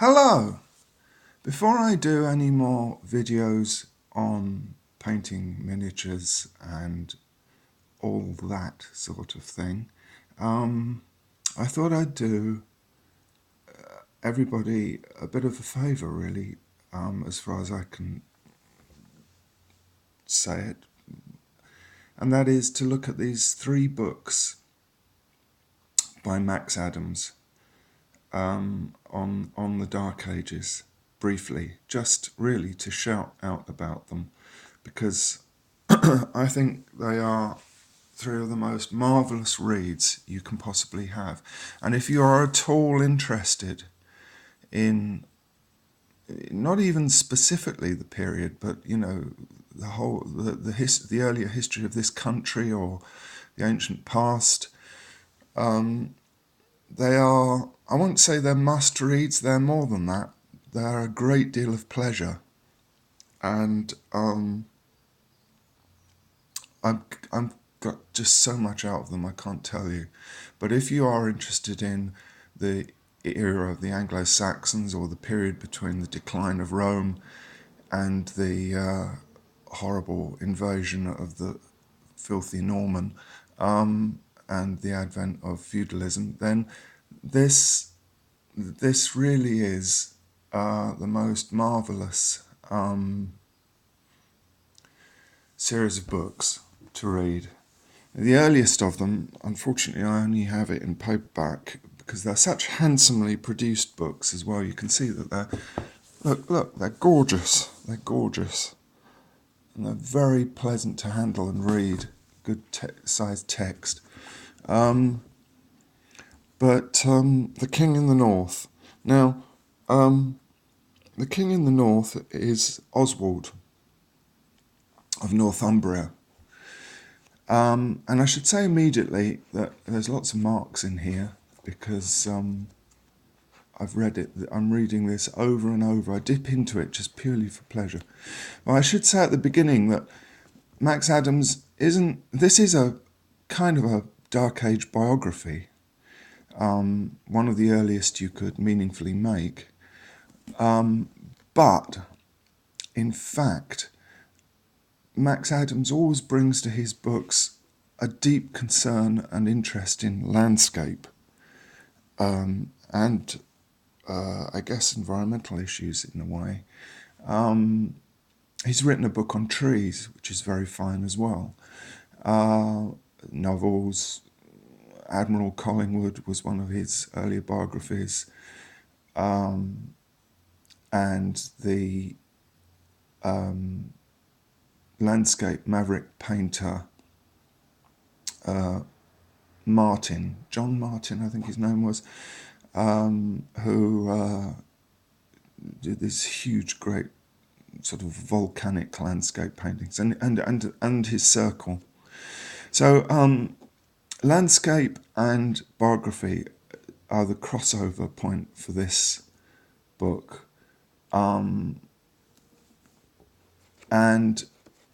Hello! Before I do any more videos on painting miniatures and all that sort of thing, I thought I'd do everybody a bit of a favour, really, as far as I can say it, and that is to look at these 3 books by Max Adams on the Dark Ages, briefly, just really to shout out about them, because I think they are 3 of the most marvellous reads you can possibly have. And if you are at all interested in not even specifically the period, but the whole the earlier history of this country or the ancient past, they are, I won't say they're must reads, they're more than that. They're a great deal of pleasure, and I've got just so much out of them I can't tell you. But if you are interested in the era of the Anglo-Saxons, or the period between the decline of Rome and the horrible invasion of the filthy Norman, and the advent of feudalism, then this really is the most marvellous series of books to read. The earliest of them, unfortunately, I only have it in paperback because they're such handsomely produced books as well. You can see that they're gorgeous. They're gorgeous, and they're very pleasant to handle and read. Good sized text. But The King in the North. Now, the King in the North is Oswald of Northumbria. And I should say immediately that there's lots of marks in here because I've read it. I'm reading this over and over. I dip into it just purely for pleasure. Well, I should say at the beginning that Max Adams this is a kind of a Dark Age biography, one of the earliest you could meaningfully make. But, in fact, Max Adams always brings to his books a deep concern and interest in landscape, and I guess environmental issues in a way. He's written a book on trees, which is very fine as well. Novels. Admiral Collingwood was one of his earlier biographies, and the landscape maverick painter John Martin, I think his name was, who did this huge, great sort of volcanic landscape paintings, and his circle. So landscape and biography are the crossover point for this book, and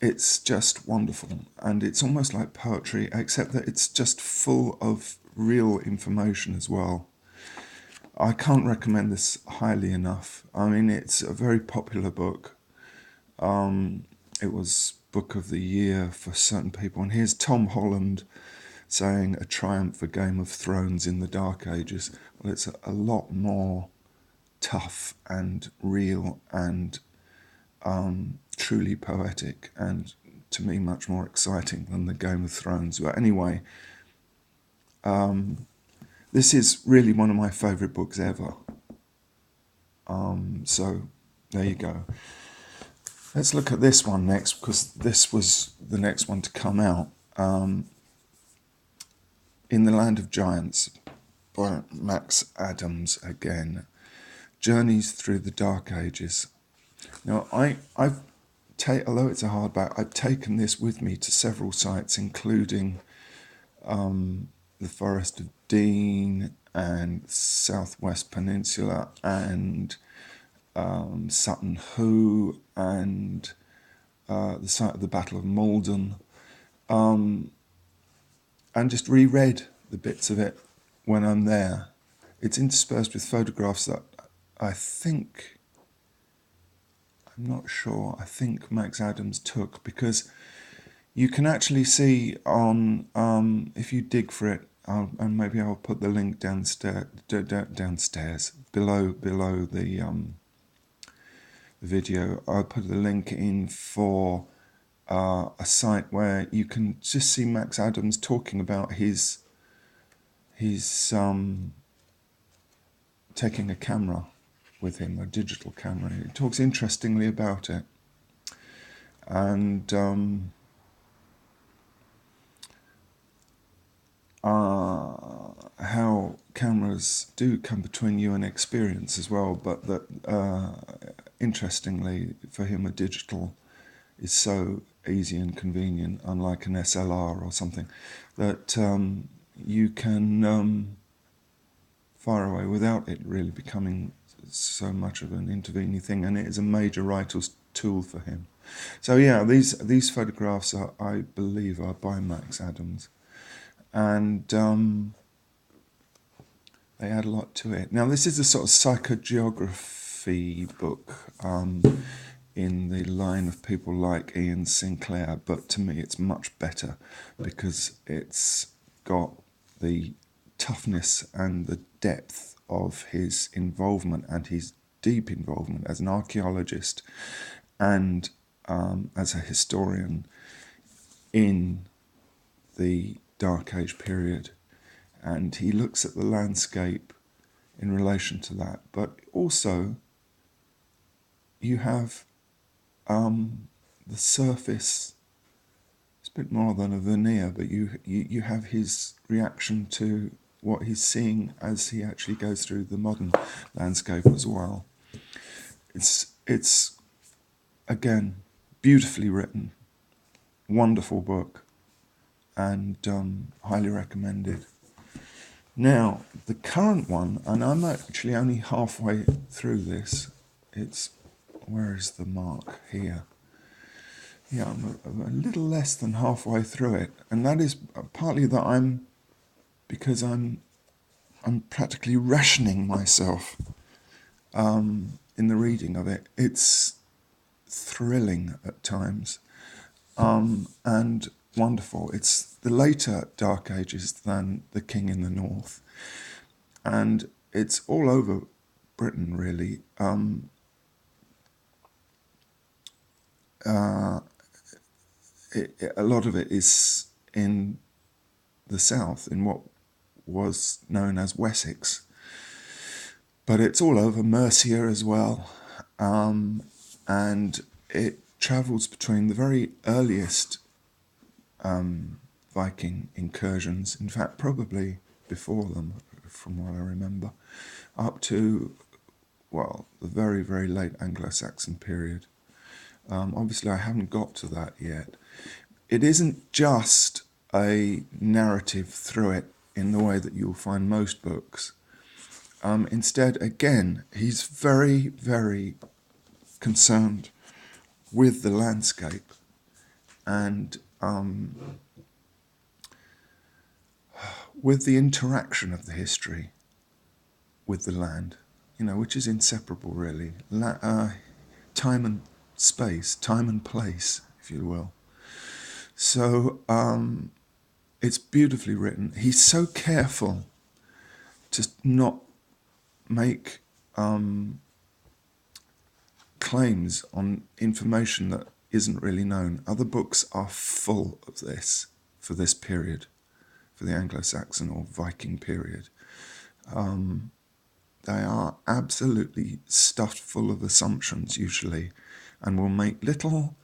it's just wonderful, and it's almost like poetry, except that it's just full of real information as well. I can't recommend this highly enough. I mean, it's a very popular book. It was Book of the Year for certain people, and here's Tom Holland saying a triumph for Game of Thrones in the Dark Ages. Well, it's a lot more tough and real and truly poetic, and to me much more exciting than the Game of Thrones. But anyway, this is really one of my favourite books ever. So there you go. Let's look at this one next, because this was the next one to come out. In the Land of Giants by Max Adams again. Journeys through the Dark Ages. Now, although it's a hardback, I've taken this with me to several sites, including the Forest of Dean and Southwest Peninsula and Sutton Hoo and the site of the Battle of Malden, and just reread the bits of it when I'm there. It's interspersed with photographs that I think, I'm not sure, I think Max Adams took, because you can actually see on, if you dig for it, and maybe I'll put the link downstairs, below the video. I'll put the link in for a site where you can just see Max Adams talking about his taking a camera with him, a digital camera. He talks interestingly about it, and how cameras do come between you and experience as well, but that interestingly for him a digital is so easy and convenient, unlike an SLR or something, that you can fire away without it really becoming so much of an intervening thing, and it is a major writer's tool for him. So yeah, these photographs are, I believe, are by Max Adams, and they add a lot to it. Now, this is a sort of psychogeography book in the line of people like Ian Sinclair, but to me it's much better because it's got the toughness and the depth of his involvement and his deep involvement as an archaeologist and as a historian in the Dark Age period. And he looks at the landscape in relation to that. But also, you have the surface. It's a bit more than a veneer, but you have his reaction to what he's seeing as he actually goes through the modern landscape as well. It's again, beautifully written, wonderful book, and highly recommended. Now, the current one, and I'm actually only halfway through this, where is the mark here? Yeah, I'm a little less than halfway through it, and that is partly that because I'm practically rationing myself in the reading of it. It's thrilling at times, and wonderful. It's the later Dark Ages than The King in the North, and it's all over Britain really. A lot of it is in the south, in what was known as Wessex, but it's all over Mercia as well, and it travels between the very earliest Viking incursions, in fact probably before them from what I remember, up to, well, the very, very late Anglo-Saxon period. Obviously I haven't got to that yet. It isn't just a narrative through it in the way that you'll find most books. Instead, again, he's very, very concerned with the landscape and with the interaction of the history with the land, which is inseparable really. Time and space, time and place, if you will. So it's beautifully written. He's so careful to not make claims on information that isn't really known. Other books are full of this for this period, for the Anglo-Saxon or Viking period. They are absolutely stuffed full of assumptions usually, and will make little,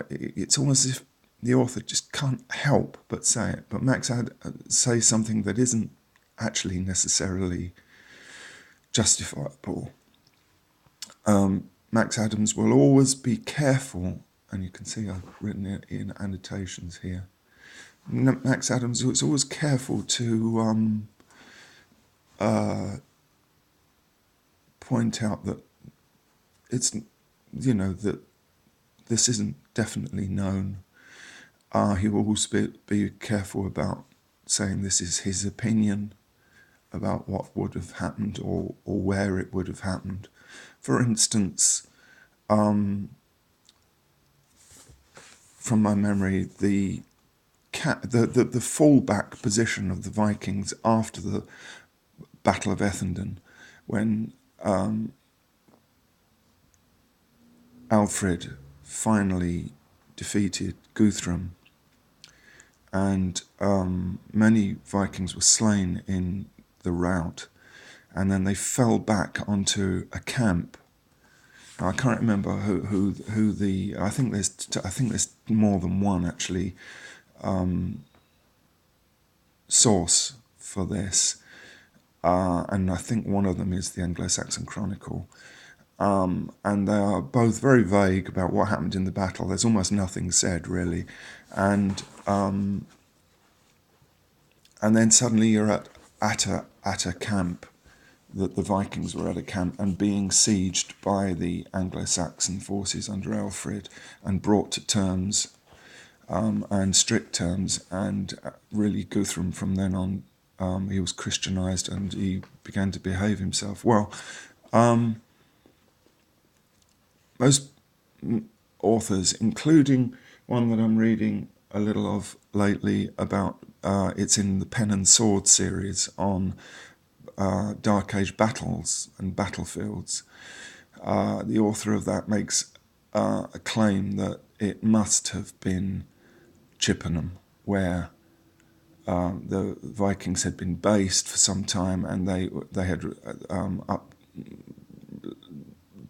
it's almost as if the author just can't help but say it. But Max says something that isn't actually necessarily justifiable. Max Adams will always be careful, and you can see I've written it in annotations here. Max Adams was always careful to point out that it's, that this isn't definitely known. He will also be careful about saying this is his opinion, about what would have happened or where it would have happened. For instance, from my memory, the fallback position of the Vikings after the Battle of Ethandun, when Alfred finally defeated Guthrum, and many Vikings were slain in the rout, and then they fell back onto a camp. Now, I can't remember who the I think there's more than one actually source for this, and I think one of them is the Anglo-Saxon Chronicle. And they are both very vague about what happened in the battle. There's almost nothing said, really. And then suddenly you're at a camp, that the Vikings were at a camp and being sieged by the Anglo-Saxon forces under Alfred and brought to terms, and strict terms. And really Guthrum, from then on, he was Christianized and he began to behave himself well. Most authors, including one that I'm reading a little of lately about, it's in the Pen and Sword series on Dark Age battles and battlefields. The author of that makes a claim that it must have been Chippenham, where the Vikings had been based for some time, and they had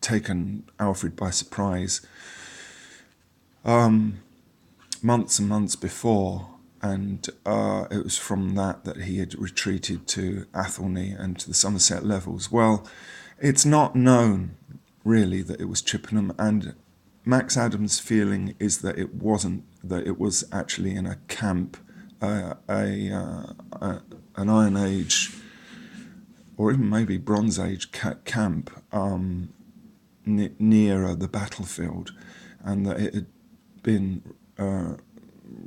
taken Alfred by surprise months and months before, and it was from that he had retreated to Athelney and to the Somerset levels. Well, it's not known really that it was Chippenham, and Max Adams' feeling is that it wasn't, that it was actually in a camp, an Iron Age or even maybe Bronze Age camp near the battlefield, and that it had been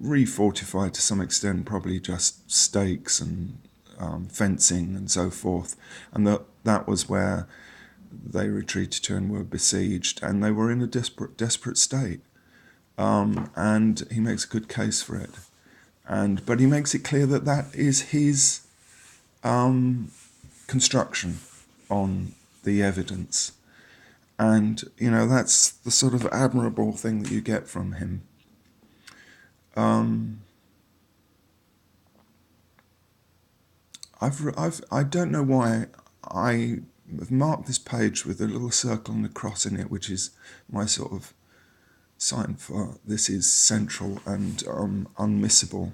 refortified to some extent, probably just stakes and fencing and so forth, and that was where they retreated to and were besieged, and they were in a desperate state. And he makes a good case for it, but he makes it clear that that is his construction on the evidence. And, that's the sort of admirable thing that you get from him. I don't know why I have marked this page with a little circle and a cross in it, which is my sort of sign for this is central and unmissable.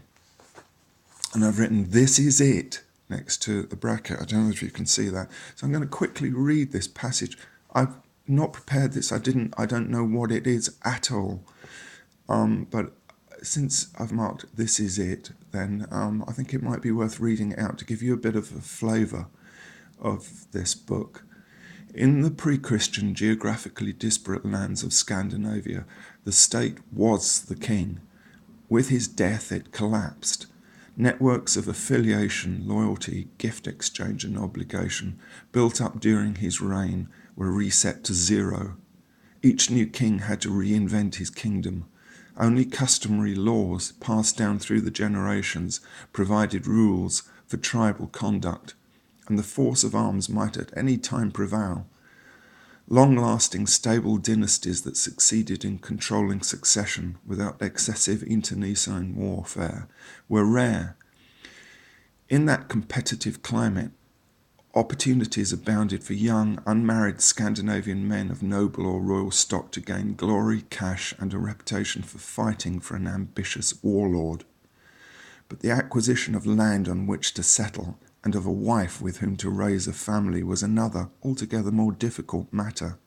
And I've written, "This is it," next to the bracket. I don't know if you can see that. So I'm going to quickly read this passage. I've not prepared this. I don't know what it is at all. But since I've marked "this is it," then I think it might be worth reading it out to give you a bit of a flavour of this book. In the pre-Christian, geographically disparate lands of Scandinavia, the state was the king. With his death, it collapsed. Networks of affiliation, loyalty, gift exchange and obligation built up during his reign were reset to zero. Each new king had to reinvent his kingdom. Only customary laws passed down through the generations provided rules for tribal conduct, and the force of arms might at any time prevail. Long-lasting, stable dynasties that succeeded in controlling succession without excessive internecine warfare were rare. In that competitive climate, opportunities abounded for young, unmarried Scandinavian men of noble or royal stock to gain glory, cash, and a reputation for fighting for an ambitious warlord. But the acquisition of land on which to settle and of a wife with whom to raise a family was another, altogether more difficult matter.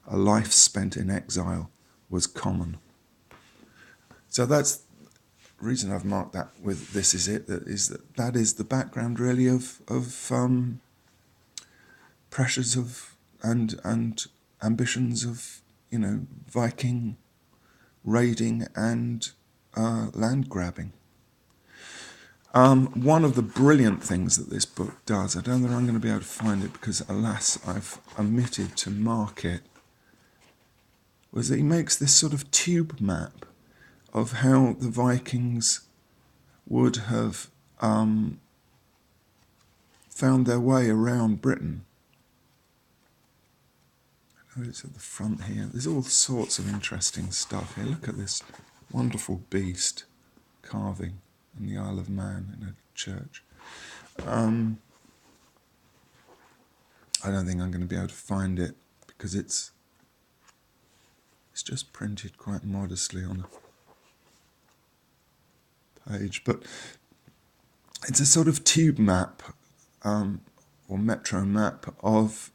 A life spent in exile was common. So that's the reason I've marked that with "this is it," that is the background really of pressures of and ambitions of Viking raiding and land grabbing. One of the brilliant things that this book does, I don't think I'm going to be able to find it because, alas, I've omitted to mark it, was that he makes this sort of tube map of how the Vikings would have found their way around Britain. Oh, it's at the front here. There's all sorts of interesting stuff here. Look at this wonderful beast carving in the Isle of Man in a church. I don't think I'm going to be able to find it because it's just printed quite modestly on a page, but it's a sort of tube map or metro map of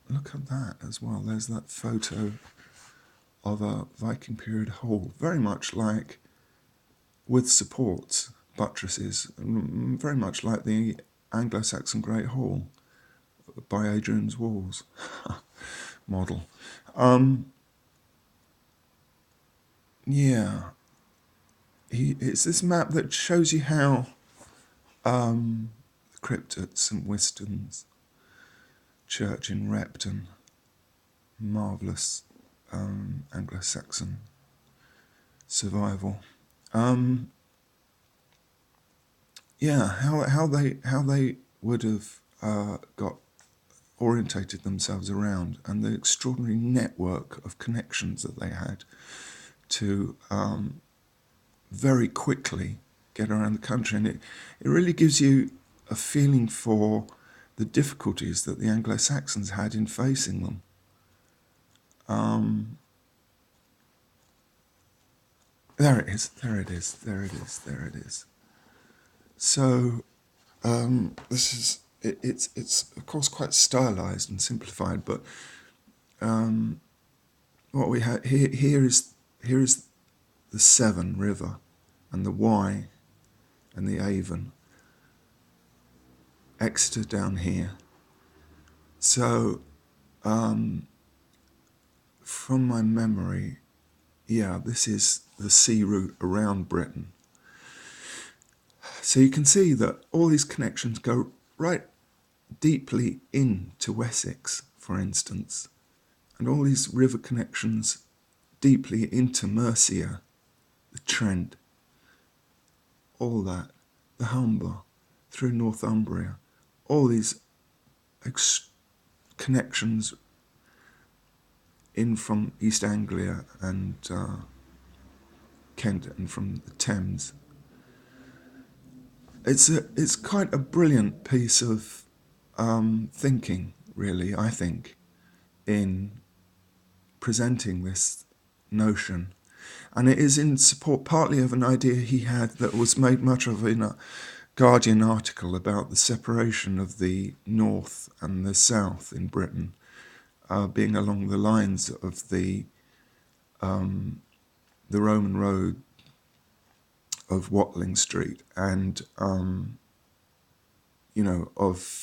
look at that as well. There's that photo of a Viking period hall, very much like, with supports, buttresses, very much like the Anglo-Saxon Great Hall by Adrian's Walls model. Yeah, it's this map that shows you how the crypt at St Wiston's Church in Repton, marvellous Anglo-Saxon survival. Yeah, how they would have got orientated themselves around, and the extraordinary network of connections that they had to very quickly get around the country. And it really gives you a feeling for the difficulties that the Anglo-Saxons had in facing them. There it is. So this is it's of course quite stylized and simplified, but what we have here is the Severn River and the Wye and the Avon. Exeter down here. So from my memory, yeah, this is the sea route around Britain. So you can see that all these connections go right deeply into Wessex, for instance, and all these river connections deeply into Mercia, the Trent, all that, the Humber, through Northumbria, all these connections in from East Anglia and Kent and from the Thames. It's quite a brilliant piece of thinking, really, I think, in presenting this notion. And it is in support partly of an idea he had that was made much of in a Guardian article about the separation of the north and the south in Britain, being along the lines of the Roman road of Watling Street and of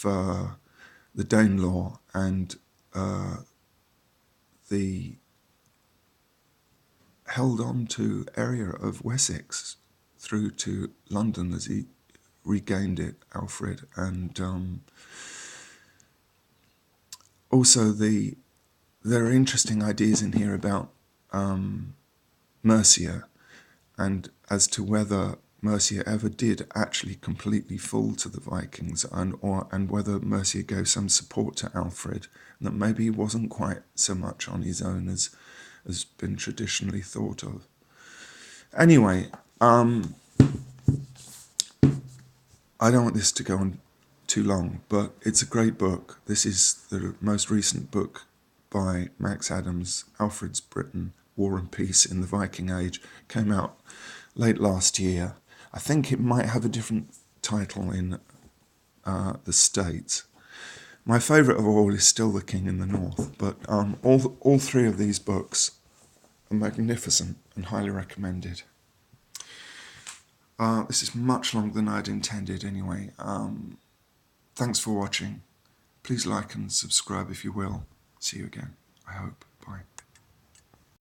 the Danelaw and the held on to area of Wessex through to London as he regained it, Alfred, and also there are interesting ideas in here about Mercia and as to whether Mercia ever did actually completely fall to the Vikings and whether Mercia gave some support to Alfred, and that maybe he wasn't quite so much on his own as has been traditionally thought of. Anyway, I don't want this to go on too long, but it's a great book. This is the most recent book by Max Adams, Alfred's Britain, War and Peace in the Viking Age. Came out late last year. I think it might have a different title in the States. My favourite of all is still The King in the North, but all three of these books are magnificent and highly recommended. This is much longer than I'd intended anyway. Thanks for watching. Please like and subscribe if you will. See you again, I hope.